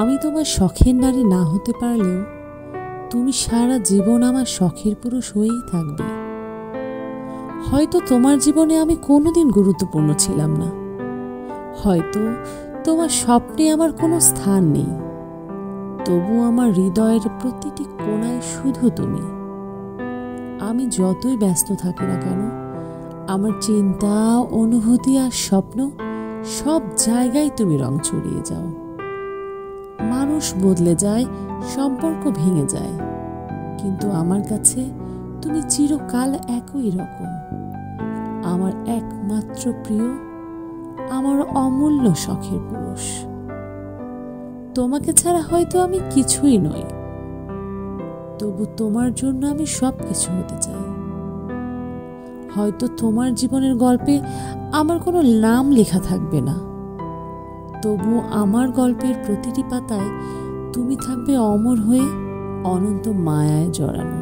আমি তোমার শখের নারী না হতে পারলেও তুমি সারা জীবন আমার শখের পুরুষ হয়েই থাকবে। হয়তো তোমার জীবনে আমি কোনোদিন গুরুত্বপূর্ণ ছিলাম না, হয়তো তোমার স্বপ্নে আমার কোনো স্থান নেই, তবু আমার হৃদয়ের প্রতিটি কোণায় শুধু তুমি। আমি যতই ব্যস্ত থাকি না কেন, আমার চিন্তা, অনুভূতি আর স্বপ্ন সব জায়গায় তুমি রং ছড়িয়ে যাও। মানুষ বদলে যায়, সম্পর্ক ভেঙে যায়, কিন্তু আমার কাছে তুমি চিরকাল একই রকম। আমার একমাত্র প্রিয়, আমার অমূল্য শখের পুরুষ। তোমাকে ছাড়া হয়তো আমি কিছুই নই, তবু তোমার জন্য আমি সব কিছু হতে চাই। হয়তো তোমার জীবনের গল্পে আমার কোনো নাম লেখা থাকবে না, তবু আমার গল্পের প্রতিটি পাতায় তুমি থাকবে অমর হয়ে, অনন্ত মায়ায় জড়ানো।